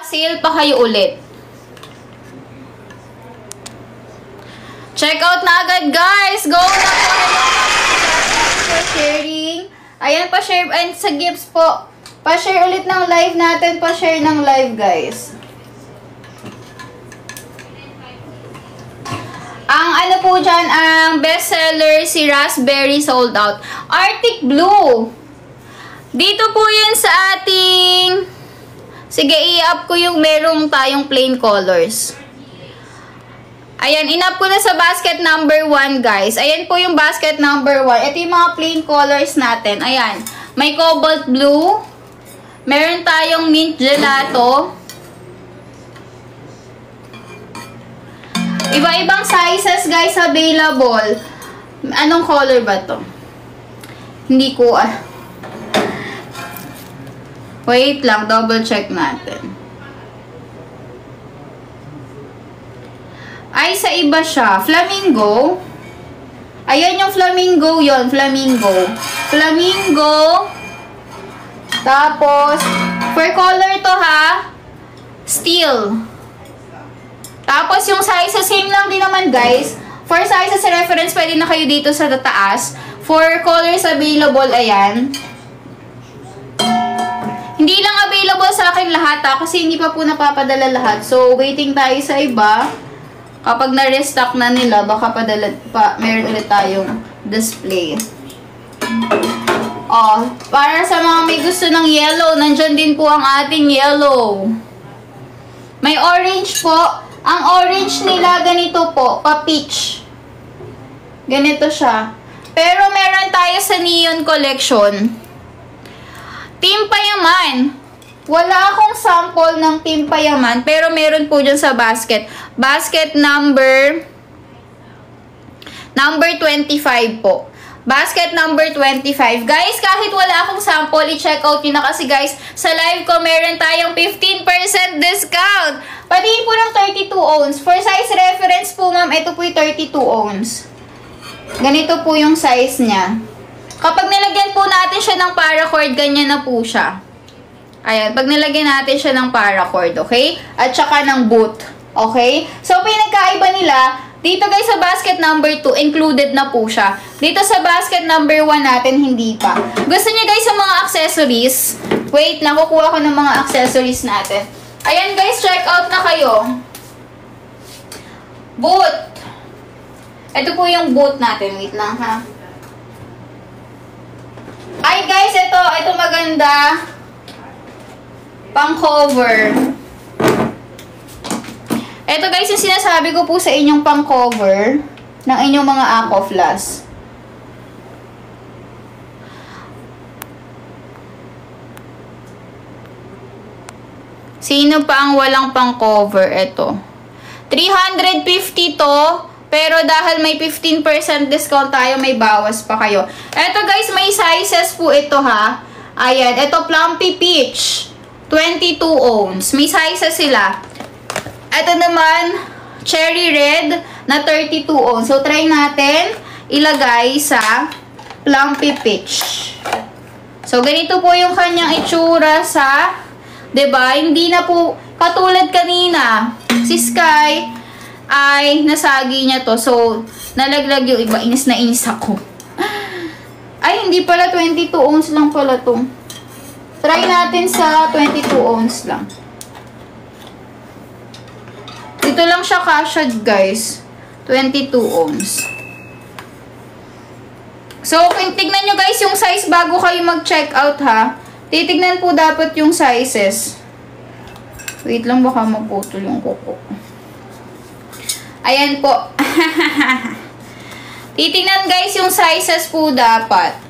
sale pa kayo ulit. Check out na agad, guys! Go na for sharing. Ayan, pa-share. And sa gifts po, pa-share ulit ng live natin. Pa-share ng live, guys. Ang ano po dyan, ang bestseller, si Raspberry sold out. Arctic Blue. Dito po yun sa ating... Sige, i-up ko yung merong tayong plain colors. Ayan, in-up ko na sa basket number 1, guys. Ayan po yung basket number 1. Ito yung mga plain colors natin. Ayan, may cobalt blue. Meron tayong mint gelato. Iba-ibang sizes, guys, available. Anong color ba to? Hindi ko, wait lang, double check natin. Ay, sa iba siya. Flamingo. Ayan yung flamingo yon, flamingo. Flamingo. Tapos, for color to ha, steel. Tapos, yung sizes, same lang din naman, guys. For sizes reference, pwede na kayo dito sa taas. For colors available, ayan. Hindi lang available sa akin lahat, kasi hindi pa po napapadala lahat. So, waiting tayo sa iba. Kapag na-restock na nila, baka meron ulit tayong display. Oh, para sa mga may gusto ng yellow, nandyan din po ang ating yellow. May orange po. Ang orange nila, ganito po, pa-peach. Ganito siya. Pero meron tayo sa Neon Collection. Team Payaman. Wala akong sample ng Team Payaman, pero meron po dyan sa basket. Basket number 25 po. Basket number 25. Guys, kahit wala akong sample, i-check out nyo na kasi guys, sa live ko meron tayong 15% discount. Patingin po ng 32 ounce. For size reference po, ma'am, ito po yung 32 ounce. Ganito po yung size niya. Kapag nilagyan po natin siya ng paracord, ganyan na po siya. Ayan, pag nilagyan natin siya ng paracord, okay? At saka ng boot, okay? So, pinagkaiba nila, dito guys sa basket number 2, included na po siya. Dito sa basket number 1 natin, hindi pa. Gusto niyo guys yung mga accessories? Wait lang, kukuha ko ng mga accessories natin. Ayan guys, check out na kayo. Boot. Ito po yung boot natin. Wait lang ha. Ay guys, ito maganda. Pang cover. Ito guys, yung sinasabi ko po sa inyong pang cover ng inyong mga Aquaflas. Sino pa ang walang pang cover? Ito. 350 to. Pero dahil may 15% discount tayo, may bawas pa kayo. Ito guys, may sizes po ito ha. Ayan, ito Plumpy Peach. 22 ounce. May sizes sila. Ito naman, Cherry Red na 32 ounce. So, try natin ilagay sa Plumpy Peach. So, ganito po yung kanyang itsura sa, 'di ba? Hindi na po katulad kanina. Si Sky ay nasagi niya to. So, nalaglag yung iba. Inis na inis ako. Ay, hindi pala 22 ounce lang pala to. Try natin sa 22 ounce lang. Dito lang siya kasya, guys. 22 ounce. So, tignan nyo guys yung size bago kayo mag-check out ha. Titignan po dapat yung sizes. Wait lang, baka maputol yung kuko. Ayan po. Titignan guys yung sizes po dapat.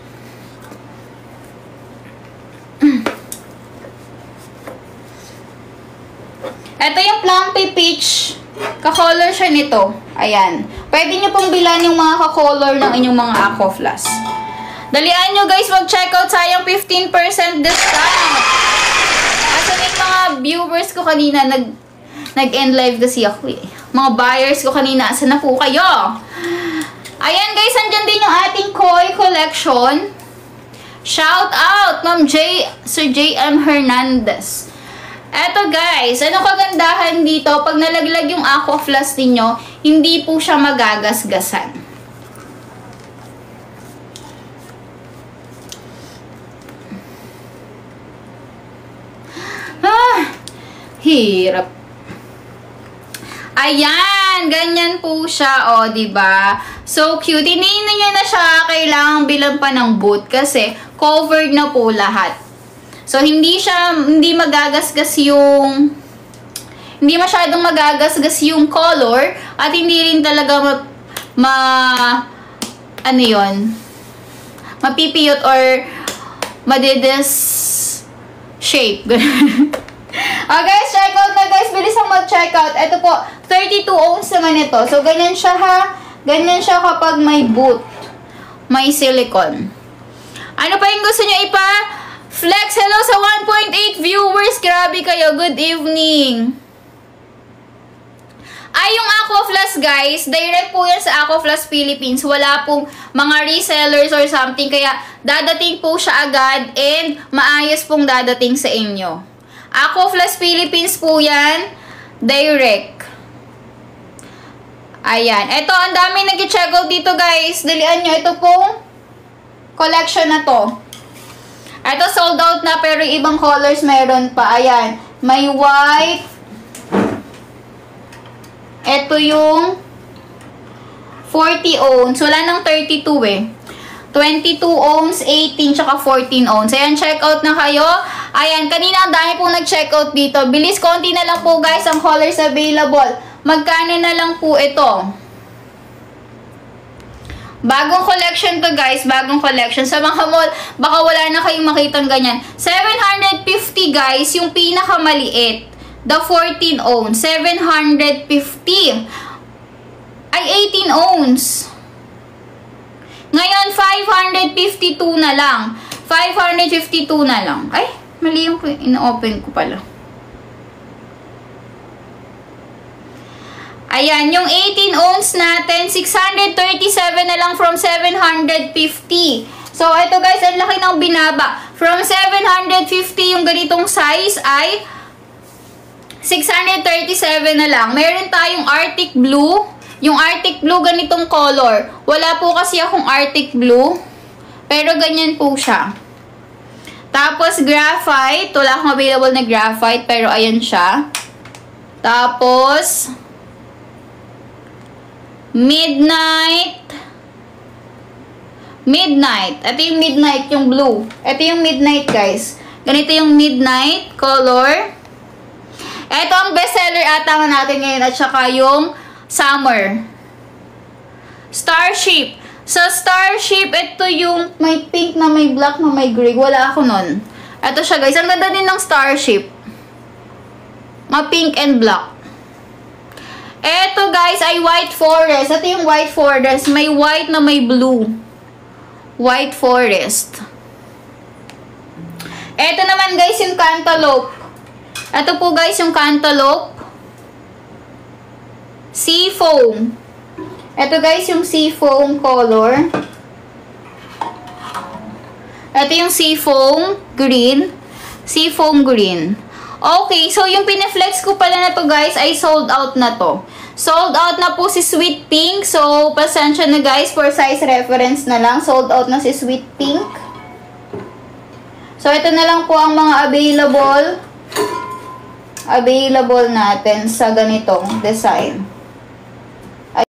Ito yung Plumpy Peach. Ka-color siya nito. Ayan. Pwede nyo pong bilan yung mga ka-color ng inyong mga Aquaflas. Dalian nyo guys mag-check out. Sayang 15% discount. At may mga viewers ko kanina nag-end live kasi ako eh. Mga buyers ko kanina. Saan na po kayo? Ayan guys. Andyan din yung ating Koi collection. Shout out Ma'am Sir J.M. Hernandez. Eto guys, ano kagandahan dito? Pag nalaglag yung Aqua Flask ninyo, hindi po siya magagasgasan. Hirap. Ayan, ganyan po siya, o, diba? So cute. Iniinan nyo na siya, kailangan bilang pa ng boot kasi covered na po lahat. So, hindi magagasgas yung, hindi masyadong magagasgas yung color, at hindi rin talaga mapipiyot or madides shape. Guys, check out na guys. Bilis ang mag-check out. Ito po, 32 ounce naman ito. So, ganyan siya ha. Ganyan siya kapag may boot. May silicone. Ano pa yung gusto nyo flex? Hello sa 1.8 viewers. Grabe kayo. Good evening. Yung Aqua Flask guys, direct po yan sa Aqua Flask Philippines. Wala pong mga resellers or something. Kaya dadating po siya agad and maayos pong dadating sa inyo. Aqua Flask Philippines po yan. Direct. Ayan. Ito, ang dami nag-check out dito guys. Dalian nyo. Ito pong collection na to. Ito sold out na pero ibang colors meron pa. Ayan. May white. Ito yung 40 ounce. Wala nang 32 eh. 22 ounce, 18, tsaka 14 ounce. Ayan, check out na kayo. Ayan, kanina ang dami pong nag-check out dito. Bilis, konti na lang po guys ang colors available. Magkano na lang po ito? Bagong collection to guys, bagong collection. Sa mga mall, baka wala na kayong makitang ganyan. 750 guys, yung pinakamaliit. The 14 ounce, 750. Ay, 18 ounce. Ngayon, 552 na lang. 552 na lang. Ay, mali yung in-open ko pala. Ayan, yung 18 ounce natin, 637 na lang from 750. So, ito guys, ang laki ng binaba. From 750 yung ganitong size ay 637 na lang. Meron tayong Arctic Blue. Yung Arctic Blue, ganitong color. Wala po kasi akong Arctic Blue. Pero ganyan po siya. Tapos, graphite. Wala akong available na graphite. Pero ayan siya. Tapos, midnight. Ito yung midnight, yung blue. Ito yung midnight, guys. Ganito yung midnight color. Ito ang bestseller ata natin ngayon at saka yung summer. Starship. Sa Starship, ito yung may pink na may black na may gray. Wala ako nun. Ito siya, guys. Ang ganda din ng Starship. Ma-pink and black. Ito guys ay White Forest. Ito yung White Forest. May white na may blue. White Forest. Ito naman guys yung Cantaloupe. Ito po guys yung Cantaloupe. Seafoam. Ito guys yung Seafoam color. Ito yung Seafoam green. Seafoam green. Okay, so yung pineflex ko pala na to guys ay sold out na to. Sold out na po si Sweet Pink. So, pasensya na guys for size reference na lang. Sold out na si Sweet Pink. So, ito na lang po ang mga available natin sa ganitong design.